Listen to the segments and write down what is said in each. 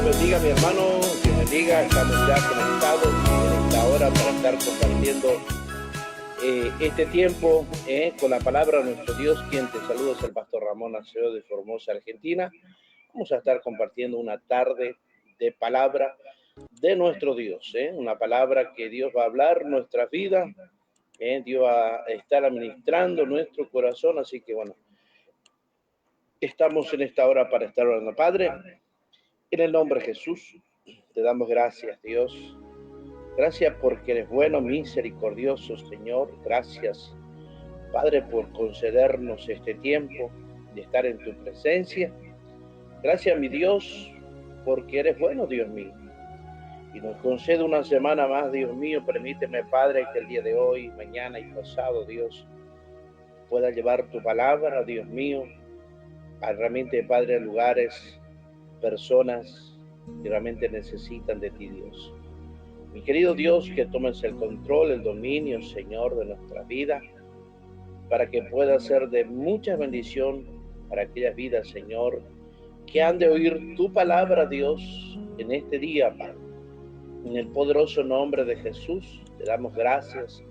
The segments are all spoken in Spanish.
bendiga, mi hermano, Dios bendiga. Estamos ya conectados en esta hora para estar compartiendo este tiempo con la palabra de nuestro Dios. Quien te saluda es el pastor Ramón Acevedo de Formosa, Argentina. Vamos a estar compartiendo una tarde de palabra de nuestro Dios, una palabra que Dios va a hablar en nuestras vidas, Dios va a estar administrando nuestro corazón. Así que bueno, estamos en esta hora para estar orando. Padre, en el nombre de Jesús, te damos gracias, Dios. Gracias porque eres bueno, misericordioso, Señor. Gracias, Padre, por concedernos este tiempo de estar en tu presencia. Gracias, mi Dios, porque eres bueno, Dios mío. Y nos concede una semana más, Dios mío. Permíteme, Padre, que el día de hoy, mañana y pasado, Dios, pueda llevar tu palabra, Dios mío, a realmente, Padre, lugares, personas que realmente necesitan de ti, Dios. Mi querido Dios, que tomes el control, el dominio, Señor, de nuestra vida, para que pueda ser de mucha bendición para aquellas vidas, Señor, que han de oír tu palabra, Dios, en este día, Padre. En el poderoso nombre de Jesús, te damos gracias.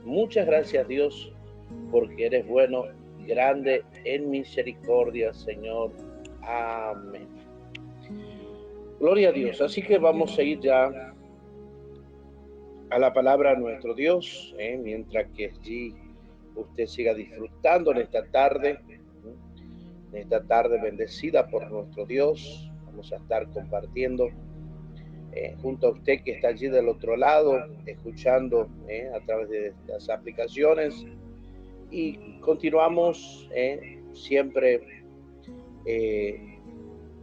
Muchas gracias, Dios, porque eres bueno y grande en misericordia, Señor. Amén. Gloria a Dios. Así que vamos a ir ya a la palabra de nuestro Dios, mientras que allí usted siga disfrutando en esta tarde bendecida por nuestro Dios. Vamos a estar compartiendo junto a usted que está allí del otro lado, escuchando a través de las aplicaciones, y continuamos siempre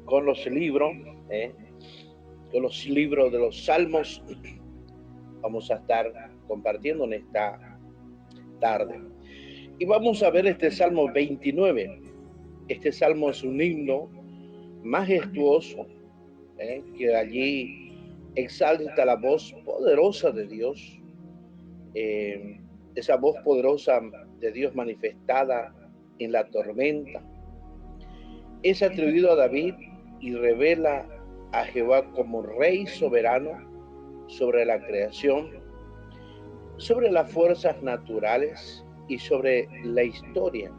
con los libros de los Salmos. Vamos a estar compartiendo en esta tarde. Y vamos a ver este Salmo 29. Este Salmo es un himno majestuoso que allí exalta la voz poderosa de Dios. Esa voz poderosa de Dios manifestada en la tormenta. Es atribuido a David y revela a Jehová como Rey soberano sobre la creación, sobre las fuerzas naturales y sobre la historia.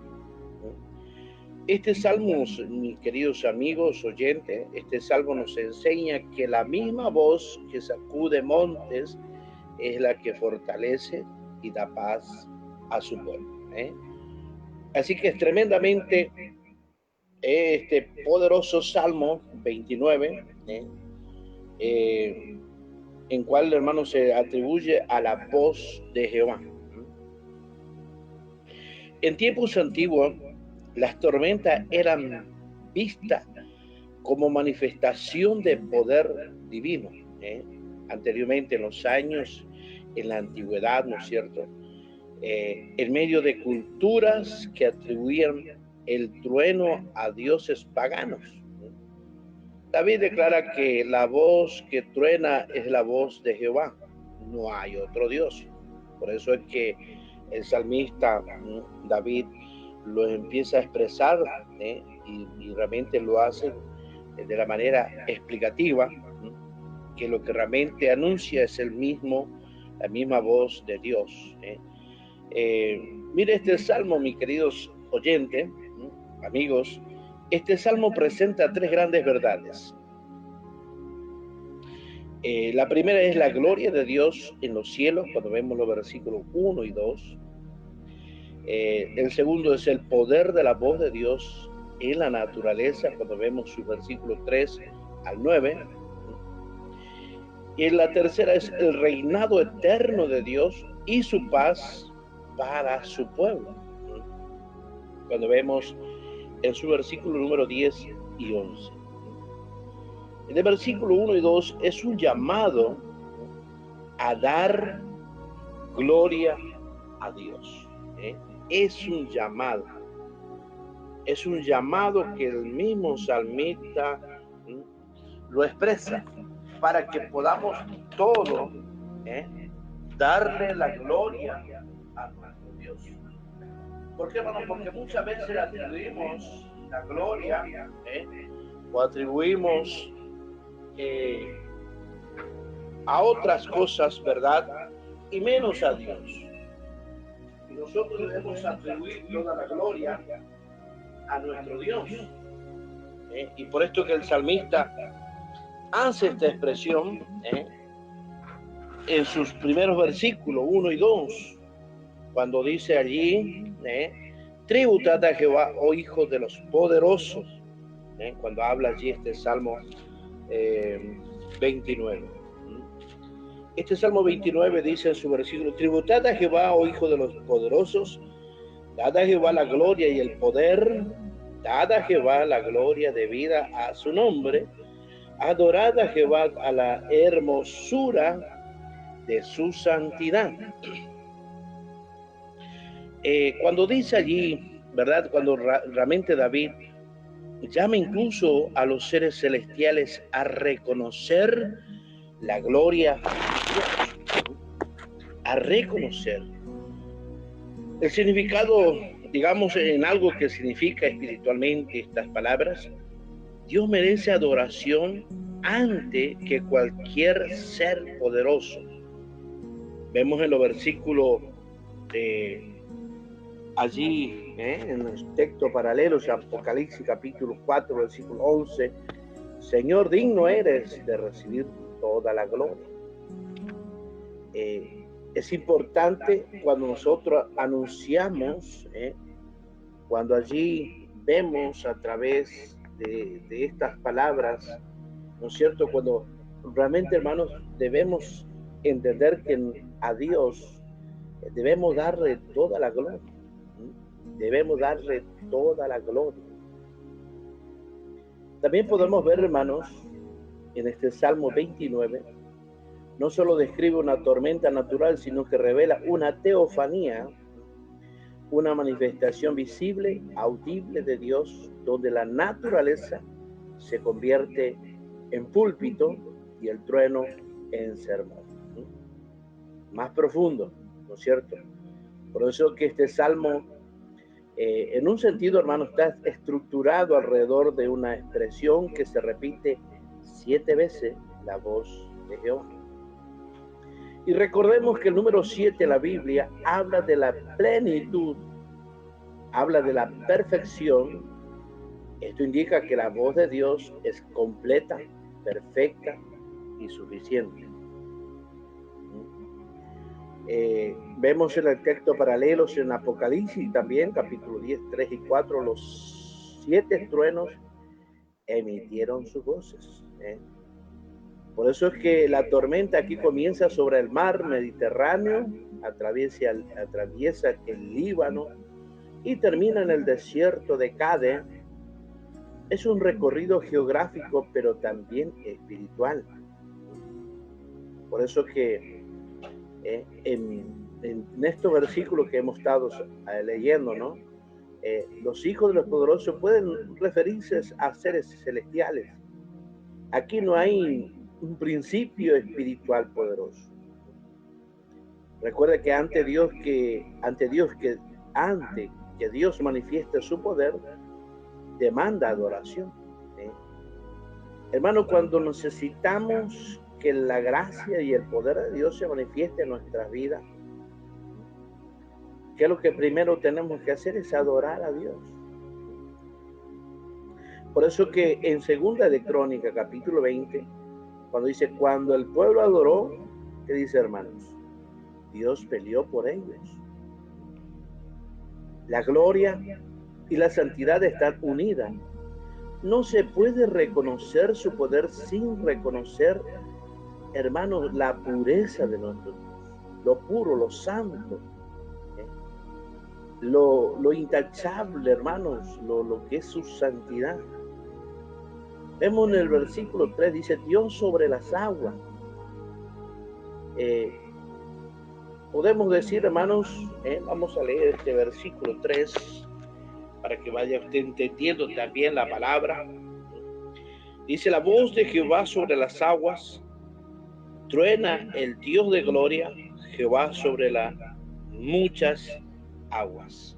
Este salmo, mis queridos amigos oyentes, este salmo nos enseña que la misma voz que sacude montes es la que fortalece y da paz a su pueblo. Así que es tremendamente este poderoso Salmo 29, en cual, hermano, se atribuye a la voz de Jehová. En tiempos antiguos, las tormentas eran vistas como manifestación de poder divino. Anteriormente, en los años, en la antigüedad, ¿no es cierto?, en medio de culturas que atribuían el trueno a dioses paganos. David declara que la voz que truena es la voz de Jehová, no hay otro Dios. Por eso es que el salmista David lo empieza a expresar y realmente lo hace de la manera explicativa, que lo que realmente anuncia es la misma voz de Dios. Mire este salmo, mis queridos oyentes, amigos. Este salmo presenta tres grandes verdades. La primera es la gloria de Dios en los cielos, cuando vemos los versículos 1 y 2. El segundo es el poder de la voz de Dios en la naturaleza, cuando vemos sus versículos 3 al 9. Y la tercera es el reinado eterno de Dios y su paz para su pueblo, cuando vemos en su versículo número 10 y 11. En el versículo 1 y 2 es un llamado a dar gloria a Dios. Es un llamado que el mismo salmista lo expresa para que podamos todos darle la gloria a nuestro Dios. ¿Por qué, hermano? Porque muchas veces atribuimos la gloria o atribuimos a otras cosas, ¿verdad? Y menos a Dios. Y nosotros debemos atribuir toda la gloria a nuestro Dios. Y por esto que el salmista hace esta expresión en sus primeros versículos 1 y 2, cuando dice allí, tributad a Jehová, oh hijos de los poderosos, cuando habla allí este Salmo 29. Este Salmo 29 dice en su versículo, tributad a Jehová, oh hijos de los poderosos, dad a Jehová la gloria y el poder, dad a Jehová la gloria debida a su nombre, adorad a Jehová a la hermosura de su santidad. Cuando dice allí, ¿verdad? Cuando realmente David llama incluso a los seres celestiales a reconocer la gloria de Dios, a reconocer el significado, digamos, en algo que significa espiritualmente estas palabras. Dios merece adoración antes que cualquier ser poderoso. Vemos en los versículos allí, en los textos paralelos, Apocalipsis capítulo 4, versículo 11, Señor, digno eres de recibir toda la gloria. Es importante cuando nosotros anunciamos, cuando allí vemos a través de estas palabras, ¿no es cierto? Cuando realmente, hermanos, debemos entender que a Dios debemos darle toda la gloria. Debemos darle toda la gloria. También podemos ver, hermanos, en este Salmo 29, no solo describe una tormenta natural, sino que revela una teofanía, una manifestación visible, audible de Dios, donde la naturaleza se convierte en púlpito y el trueno en sermón. Más profundo, ¿no es cierto? Por eso que este Salmo, en un sentido, hermano, está estructurado alrededor de una expresión que se repite 7 veces, la voz de Jehová. Y recordemos que el número 7 en la Biblia habla de la plenitud, habla de la perfección. Esto indica que la voz de Dios es completa, perfecta y suficiente. Vemos en el texto paralelos en Apocalipsis también, capítulo 10, 3 y 4, los 7 truenos emitieron sus voces. Por eso es que la tormenta aquí comienza sobre el mar Mediterráneo, atraviesa el Líbano y termina en el desierto de Cade. Es un recorrido geográfico, pero también espiritual. Por eso que en estos versículos que hemos estado leyendo, ¿no? Los hijos de los poderosos pueden referirse a seres celestiales. Aquí no hay un principio espiritual poderoso. Recuerda que antes que Dios manifieste su poder, demanda adoración. Hermano, cuando necesitamos que la gracia y el poder de Dios se manifieste en nuestras vidas, ¿qué es lo que primero tenemos que hacer? Es adorar a Dios. Por eso que en Segunda de Crónicas, capítulo 20, cuando dice, cuando el pueblo adoró, ¿qué dice, hermanos? Dios peleó por ellos. La gloria y la santidad están unidas. No se puede reconocer su poder sin reconocer, hermanos, la pureza de nuestro Dios, lo puro, lo santo, lo intachable, hermanos, lo que es su santidad. Vemos en el versículo 3, dice, Dios sobre las aguas. Podemos decir, hermanos, vamos a leer este versículo 3 para que vaya usted entendiendo también la palabra. Dice, la voz de Jehová sobre las aguas, truena el Dios de gloria, Jehová sobre las muchas aguas.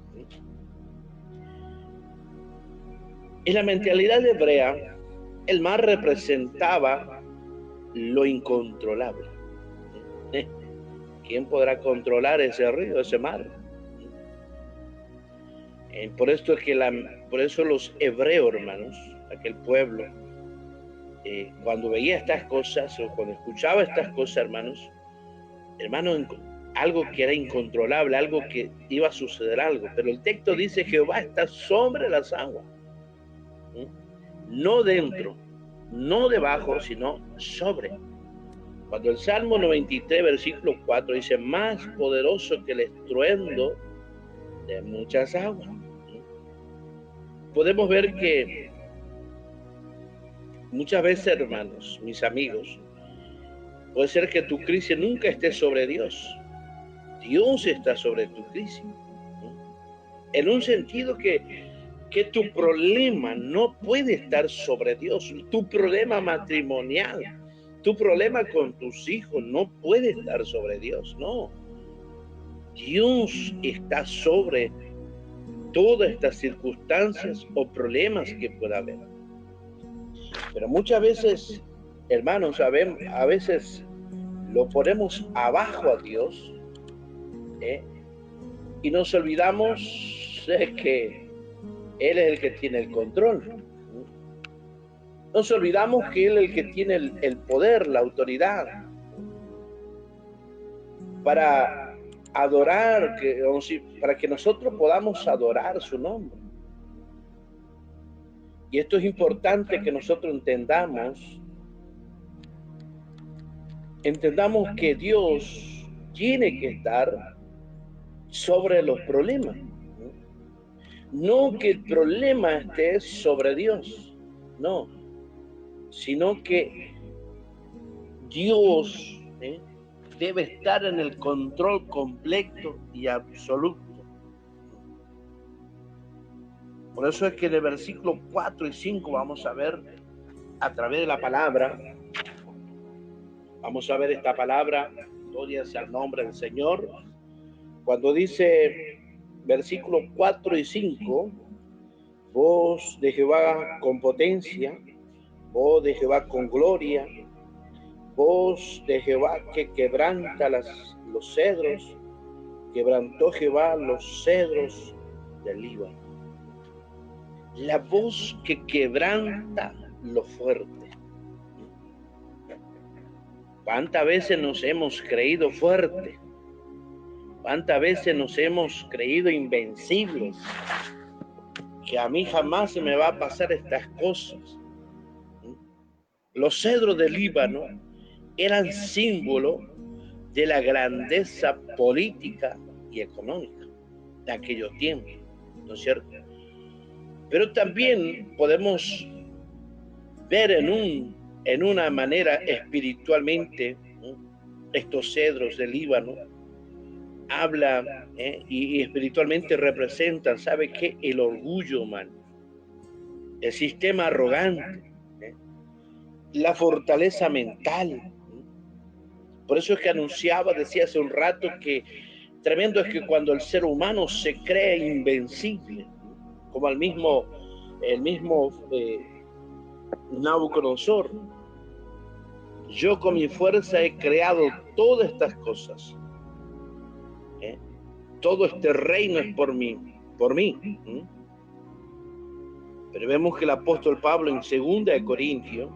En la mentalidad hebrea, el mar representaba lo incontrolable. ¿Quién podrá controlar ese río, ese mar? Por eso los hebreos, hermanos, aquel pueblo, cuando veía estas cosas o cuando escuchaba estas cosas, hermanos, algo que era incontrolable, algo que iba a suceder algo. Pero el texto dice: Jehová está sobre las aguas, no dentro, no debajo, sino sobre. Cuando el Salmo 93, versículo 4 dice: más poderoso que el estruendo de muchas aguas. Podemos ver que muchas veces, hermanos, mis amigos, puede ser que tu crisis nunca esté sobre Dios. Dios está sobre tu crisis. En un sentido que tu problema no puede estar sobre Dios. Tu problema matrimonial, tu problema con tus hijos no puede estar sobre Dios, no. Dios está sobre todas estas circunstancias o problemas que pueda haber. Pero muchas veces, hermanos, a veces lo ponemos abajo a Dios, y nos olvidamos de que Él es el que tiene el control. Nos olvidamos que Él es el que tiene el poder, la autoridad para adorar, para que nosotros podamos adorar su nombre. Y esto es importante que nosotros entendamos que Dios tiene que estar sobre los problemas. No que el problema esté sobre Dios, no, sino que Dios debe estar en el control completo y absoluto. Por eso es que en el versículo 4 y 5 vamos a ver a través de la palabra, vamos a ver esta palabra, gloria sea el nombre del Señor, cuando dice versículos 4 y 5, voz de Jehová con potencia, voz de Jehová con gloria, voz de Jehová que quebranta los cedros, quebrantó Jehová los cedros del Líbano. La voz que quebranta lo fuerte. ¿Cuántas veces nos hemos creído fuertes? ¿Cuántas veces nos hemos creído invencibles? Que a mí jamás se me va a pasar estas cosas. Los cedros del Líbano eran símbolo de la grandeza política y económica de aquellos tiempos, ¿no es cierto? Pero también podemos ver en una manera espiritualmente, estos cedros del Líbano habla y espiritualmente representan, ¿sabe qué? El orgullo humano, el sistema arrogante, la fortaleza mental. Por eso es que decía hace un rato que tremendo es que cuando el ser humano se cree invencible, como el mismo Nabucodonosor, yo con mi fuerza he creado todas estas cosas. Todo este reino es por mí. Pero vemos que el apóstol Pablo en 2 Corintios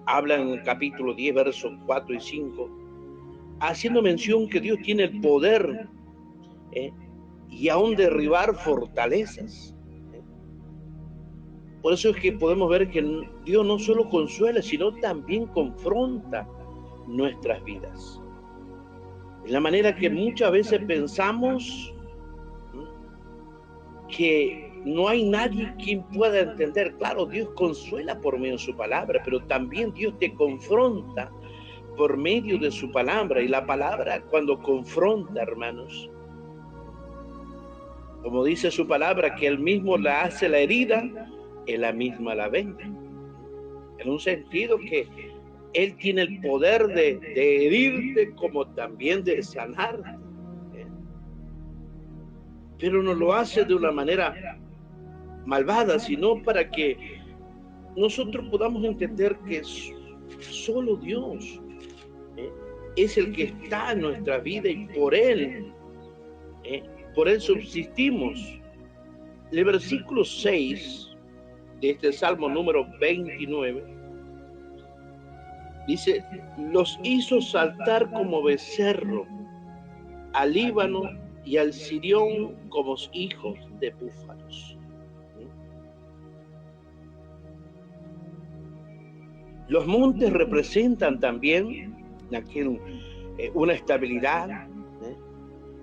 habla en el capítulo 10, versos 4 y 5, haciendo mención que Dios tiene el poder y aún derribar fortalezas. Por eso es que podemos ver que Dios no solo consuela, sino también confronta nuestras vidas. De la manera que muchas veces pensamos que no hay nadie quien pueda entender. Claro, Dios consuela por medio de su palabra, pero también Dios te confronta por medio de su palabra. Y la palabra, cuando confronta, hermanos, como dice su palabra, que Él mismo la hace la herida, Él misma la venda. En un sentido que Él tiene el poder de herirte como también de sanarte. Pero no lo hace de una manera malvada, sino para que nosotros podamos entender que Solo Dios es el que está en nuestra vida y por Él subsistimos. El versículo 6 de este Salmo número 29 dice: los hizo saltar como becerro, al Líbano y al Sirión como hijos de búfalos. Los montes representan también una estabilidad,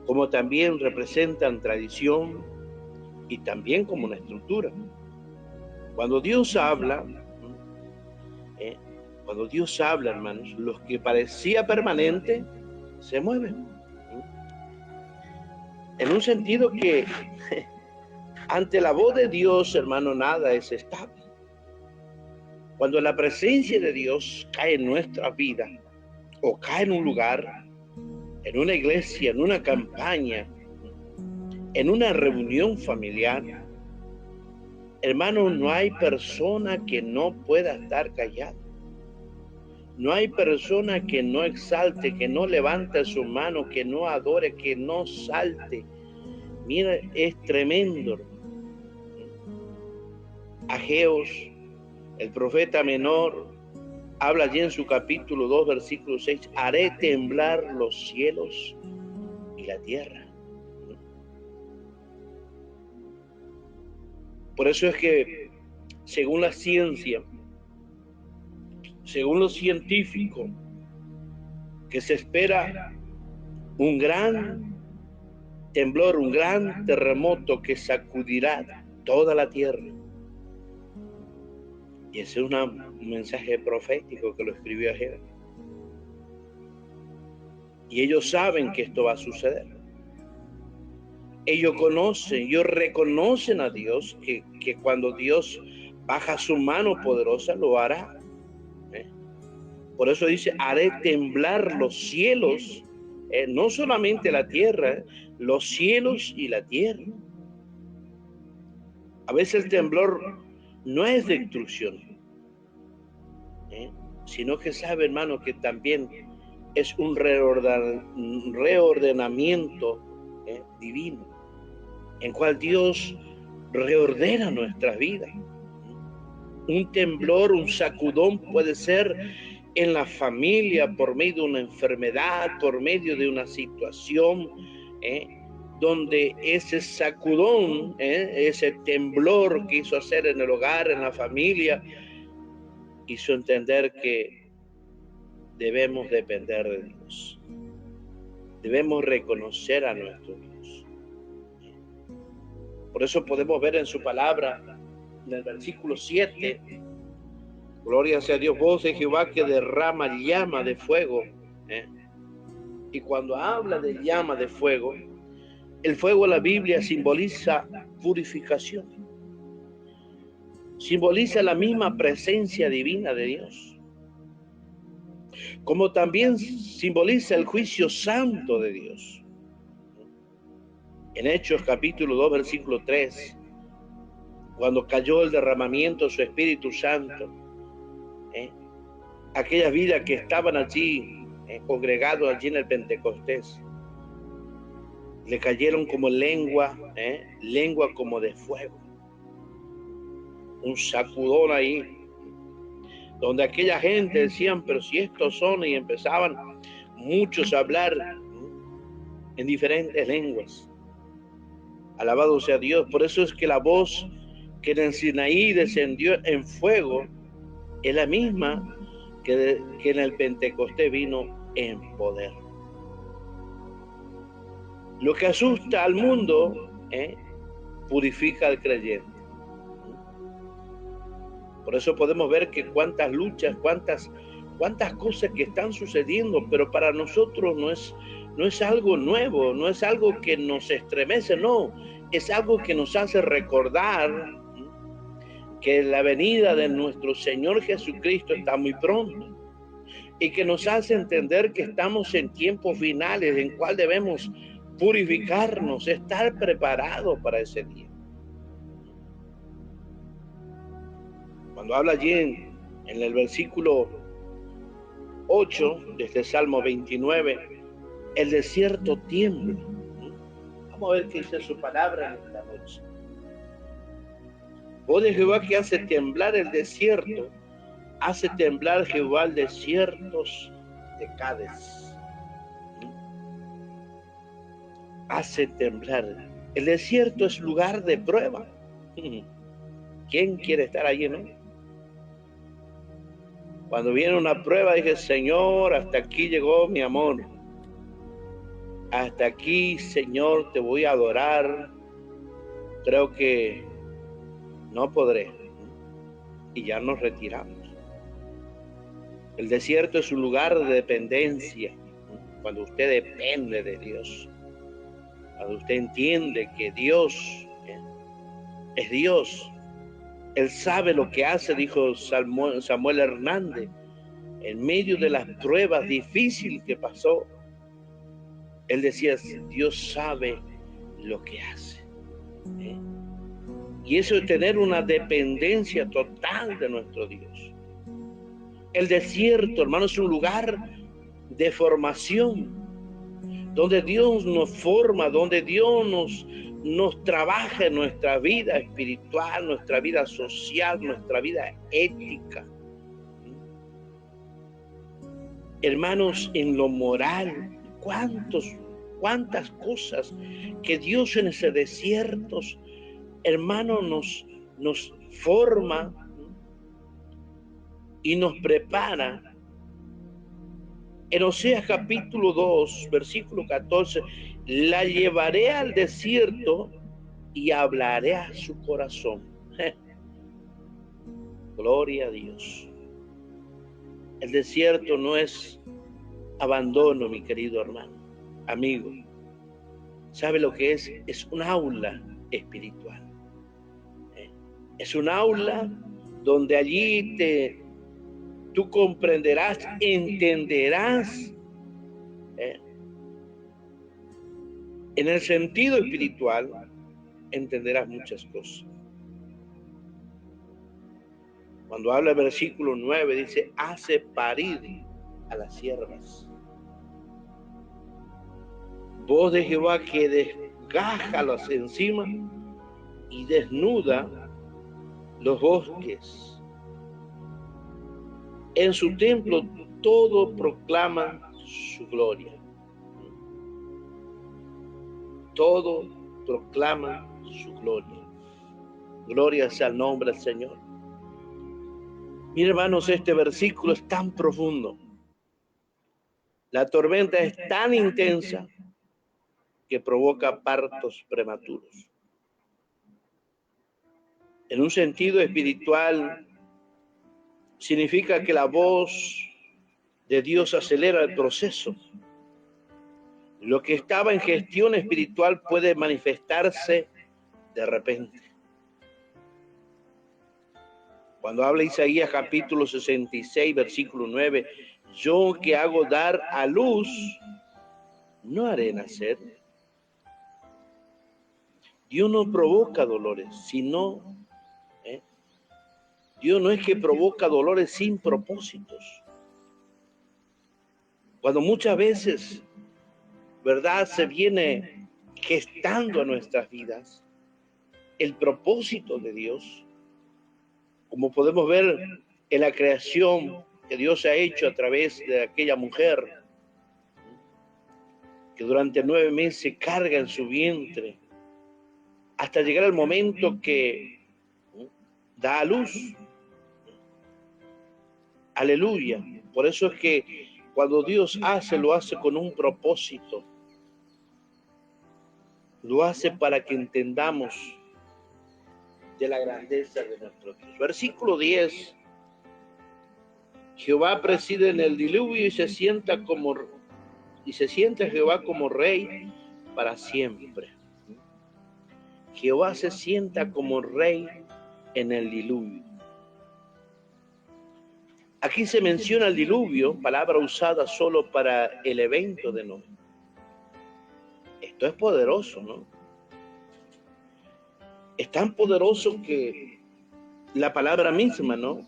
como también representan tradición y también como una estructura. Cuando Dios habla, hermanos, lo que parecía permanente se mueve. En un sentido que ante la voz de Dios, hermano, nada es estable. Cuando la presencia de Dios cae en nuestra vida o cae en un lugar, en una iglesia, en una campaña, en una reunión familiar, hermano, no hay persona que no pueda estar callada. No hay persona que no exalte, que no levante su mano, que no adore, que no salte. Mira, es tremendo. Ageos, el profeta menor, habla allí en su capítulo 2, versículo 6, haré temblar los cielos y la tierra. Por eso es que, según la ciencia, según los científicos, que se espera un gran temblor, un gran terremoto que sacudirá toda la tierra. Y ese es un mensaje profético que lo escribió Ageo. Y ellos saben que esto va a suceder. Ellos reconocen a Dios, que cuando Dios baja su mano poderosa lo hará. Por eso dice, haré temblar los cielos, no solamente la tierra, los cielos y la tierra. A veces el temblor no es destrucción, sino que sabe, hermano, que también es un reordenamiento divino, en cual Dios reordena nuestras vidas. Un temblor, un sacudón puede ser en la familia por medio de una enfermedad, por medio de una situación, donde ese sacudón, ese temblor que hizo hacer en el hogar, en la familia, hizo entender que debemos depender de Dios. Debemos reconocer a nuestro Dios. Por eso podemos ver en su palabra, en el versículo 7, gloria sea a Dios, voz de Jehová que derrama llama de fuego. Y cuando habla de llama de fuego, el fuego en la Biblia simboliza purificación. Simboliza la misma presencia divina de Dios. Como también simboliza el juicio santo de Dios. En Hechos capítulo 2, versículo 3, cuando cayó el derramamiento de su Espíritu Santo, aquellas vidas que estaban allí, congregados allí en el Pentecostés, le cayeron como lengua como de fuego. Un sacudón ahí, donde aquella gente decían, pero si estos son, y empezaban muchos a hablar en diferentes lenguas. Alabado sea Dios. Por eso es que la voz que en el Sinaí descendió en fuego es la misma que en el Pentecostés vino en poder. Lo que asusta al mundo purifica al creyente. Por eso podemos ver que cuántas luchas, cuántas cosas que están sucediendo, pero para nosotros no es algo nuevo, no es algo que nos estremece, no, es algo que nos hace recordar que la venida de nuestro Señor Jesucristo está muy pronto y que nos hace entender que estamos en tiempos finales en cual debemos purificarnos, estar preparados para ese día. Cuando habla allí en el versículo 8, desde Salmo 29, el desierto tiembla. Vamos a ver qué dice su palabra en esta noche. Voz de Jehová que hace temblar el desierto, hace temblar Jehová el desiertos de Cades. Hace temblar. El desierto es lugar de prueba. ¿Quién quiere estar allí, no? Cuando viene una prueba, dije, Señor, hasta aquí llegó mi amor. Hasta aquí, Señor, te voy a adorar. Creo que no podré. Y ya nos retiramos. El desierto es un lugar de dependencia. Cuando usted depende de Dios. Cuando usted entiende que Dios es Dios. Él sabe lo que hace, dijo Samuel Hernández, en medio de las pruebas difíciles que pasó. Él decía, Dios sabe lo que hace. Y eso es tener una dependencia total de nuestro Dios. El desierto, hermano, es un lugar de formación, donde Dios nos forma, donde Dios nos trabaja en nuestra vida espiritual, nuestra vida social, nuestra vida ética. Hermanos, en lo moral, cuántas cosas que Dios en ese desierto, hermano, nos forma y nos prepara. En Oseas capítulo 2, versículo 14, la llevaré al desierto y hablaré a su corazón. Gloria a Dios. El desierto no es abandono, mi querido hermano, amigo. ¿Sabe lo que es? Es un aula espiritual. Es un aula donde allí tú comprenderás, entenderás en el sentido espiritual, entenderás muchas cosas. Cuando habla el versículo 9, dice, hace parir a las siervas. Voz de Jehová que desgaja las encimas y desnuda los bosques. En su templo todo proclama su gloria. Todo proclama su gloria. Gloria sea el nombre del Señor. Miren, hermanos, este versículo es tan profundo. La tormenta es tan intensa que provoca partos prematuros. En un sentido espiritual, significa que la voz de Dios acelera el proceso. Lo que estaba en gestión espiritual puede manifestarse de repente. Cuando habla Isaías capítulo 66, versículo 9, yo que hago dar a luz, no haré nacer. Dios no provoca dolores, sino, Dios no es que provoca dolores sin propósitos. Cuando muchas veces, ¿verdad?, se viene gestando en nuestras vidas el propósito de Dios, como podemos ver en la creación que Dios ha hecho a través de aquella mujer que durante 9 meses carga en su vientre hasta llegar al momento que da a luz. Aleluya. Por eso es que cuando Dios hace, lo hace con un propósito. Lo hace para que entendamos de la grandeza de nuestro Dios. Versículo 10. Jehová preside en el diluvio y se sienta Jehová como rey para siempre. Jehová se sienta como rey en el diluvio. Aquí se menciona el diluvio, palabra usada solo para el evento de Noé. Esto es poderoso, ¿no? Es tan poderoso que la palabra misma, ¿no?,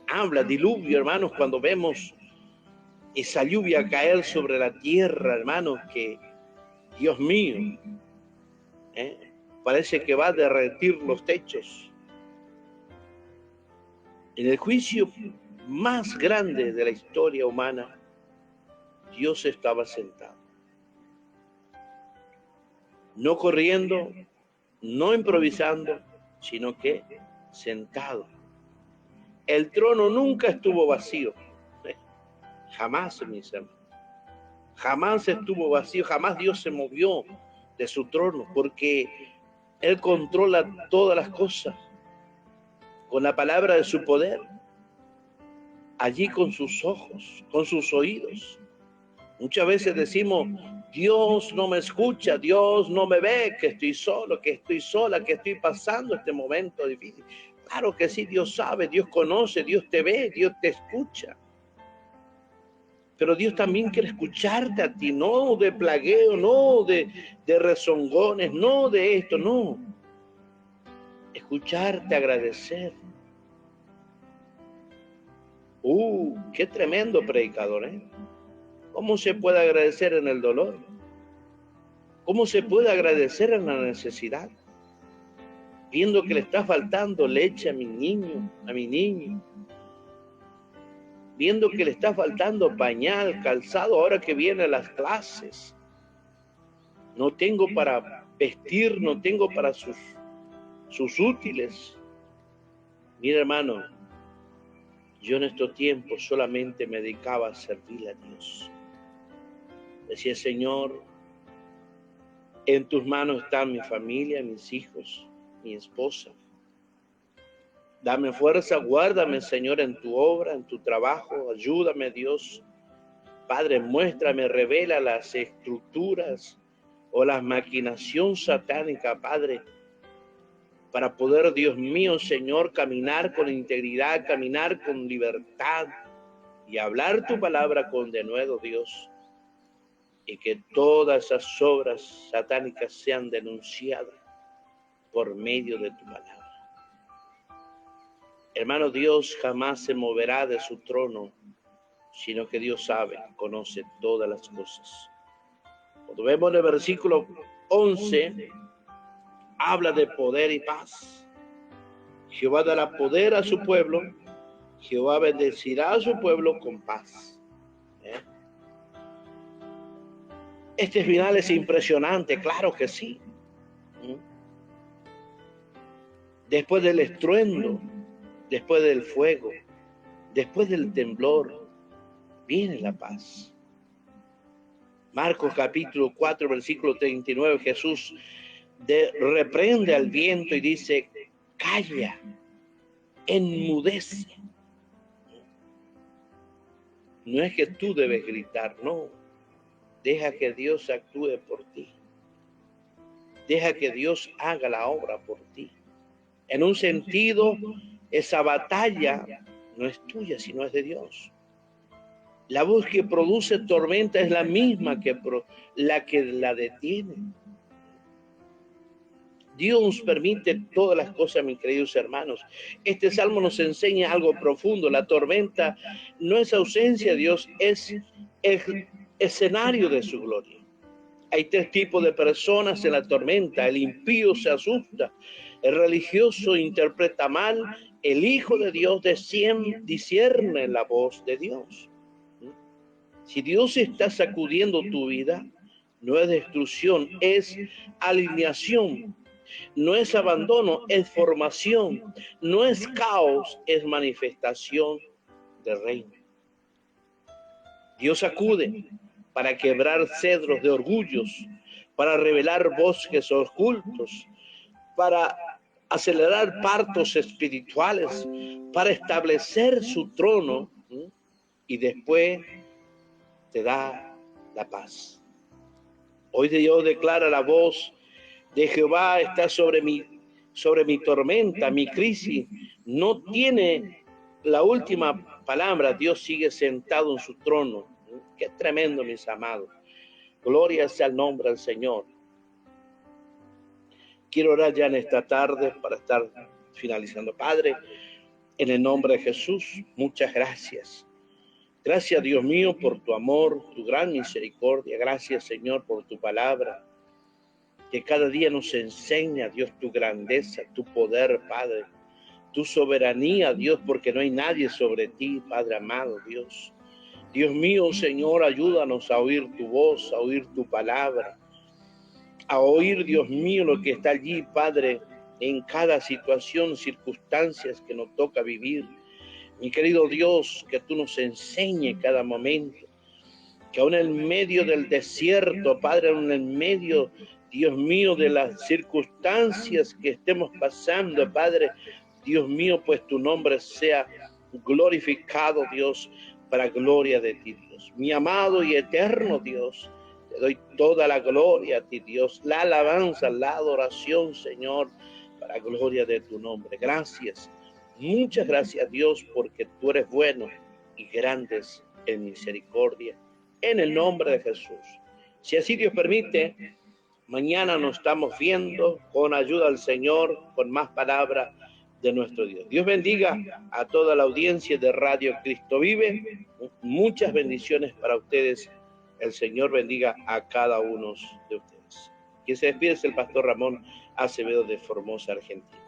habla diluvio, hermanos, cuando vemos esa lluvia caer sobre la tierra, hermanos, que, Dios mío, parece que va a derretir los techos. En el juicio más grande de la historia humana, Dios estaba sentado. No corriendo, no improvisando, sino que sentado. El trono nunca estuvo vacío. Jamás, mis hermanos. Jamás estuvo vacío, jamás Dios se movió de su trono, porque Él controla todas las cosas con la palabra de su poder, allí con sus ojos, con sus oídos. Muchas veces decimos, Dios no me escucha, Dios no me ve, que estoy solo, que estoy sola, que estoy pasando este momento difícil. Claro que sí, Dios sabe, Dios conoce, Dios te ve, Dios te escucha. Pero Dios también quiere escucharte a ti, no de plagueo, no de rezongones, no de esto, no. Escucharte, agradecer. Qué tremendo predicador, ¿eh? ¿Cómo se puede agradecer en el dolor? ¿Cómo se puede agradecer en la necesidad? Viendo que le está faltando leche a mi niño, viendo que le está faltando pañal, calzado, ahora que vienen las clases. No tengo para vestir, no tengo para sus útiles. Mira, hermano, yo en estos tiempos solamente me dedicaba a servirle a Dios. Decía, Señor, en tus manos está mi familia, mis hijos, mi esposa. Dame fuerza, guárdame, Señor, en tu obra, en tu trabajo. Ayúdame, Dios. Padre, muéstrame, revela las estructuras o la maquinación satánica, Padre, para poder, Dios mío, Señor, caminar con integridad, caminar con libertad y hablar tu palabra con denuedo, Dios. Y que todas esas obras satánicas sean denunciadas por medio de tu palabra. Hermano, Dios jamás se moverá de su trono, sino que Dios sabe, conoce todas las cosas. Cuando vemos en el versículo 11, habla de poder y paz. Jehová dará poder a su pueblo, Jehová bendecirá a su pueblo con paz. Este final es impresionante, claro que sí. Después del estruendo, después del fuego, después del temblor, viene la paz. Marcos capítulo 4, versículo 39, Jesús reprende al viento y dice, calla, enmudece. No es que tú debes gritar, no. Deja que Dios actúe por ti. Deja que Dios haga la obra por ti. En un sentido, esa batalla no es tuya, sino es de Dios. La voz que produce tormenta es la misma que la detiene. Dios permite todas las cosas, mis queridos hermanos. Este salmo nos enseña algo profundo. La tormenta no es ausencia de Dios, es el escenario de su gloria. Hay tres tipos de personas en la tormenta. El impío se asusta, el religioso interpreta mal, el Hijo de Dios discierne la voz de Dios. Si Dios está sacudiendo tu vida, no es destrucción, es alineación. No es abandono, es formación. No es caos, es manifestación del reino. Dios acude para quebrar cedros de orgullos, para revelar bosques ocultos, para acelerar partos espirituales, para establecer su trono, y después te da la paz. Hoy Dios declara la voz de Jehová está sobre mi tormenta, mi crisis. No tiene la última palabra. Dios sigue sentado en su trono. Qué tremendo, mis amados. Gloria sea el nombre del Señor. Quiero orar ya en esta tarde para estar finalizando. Padre, en el nombre de Jesús, muchas gracias. Gracias, Dios mío, por tu amor, tu gran misericordia. Gracias, Señor, por tu palabra, que cada día nos enseña, Dios, tu grandeza, tu poder, Padre, tu soberanía, Dios, porque no hay nadie sobre ti, Padre amado, Dios. Dios mío, Señor, ayúdanos a oír tu voz, a oír tu palabra, a oír, Dios mío, lo que está allí, Padre, en cada situación, circunstancias que nos toca vivir. Mi querido Dios, que tú nos enseñes cada momento, que aún en medio del desierto, Padre, aún en medio, Dios mío, de las circunstancias que estemos pasando, Padre, Dios mío, pues tu nombre sea glorificado, Dios, para gloria de ti, Dios. Mi amado y eterno Dios, te doy toda la gloria a ti, Dios, la alabanza, la adoración, Señor, para gloria de tu nombre. Gracias, muchas gracias, Dios, porque tú eres bueno y grandes en misericordia. En el nombre de Jesús. Si así Dios permite, mañana nos estamos viendo con ayuda del Señor, con más palabras de nuestro Dios. Dios bendiga a toda la audiencia de Radio Cristo Vive. Muchas bendiciones para ustedes. El Señor bendiga a cada uno de ustedes. Quien se despide es el pastor Ramón Acevedo de Formosa, Argentina.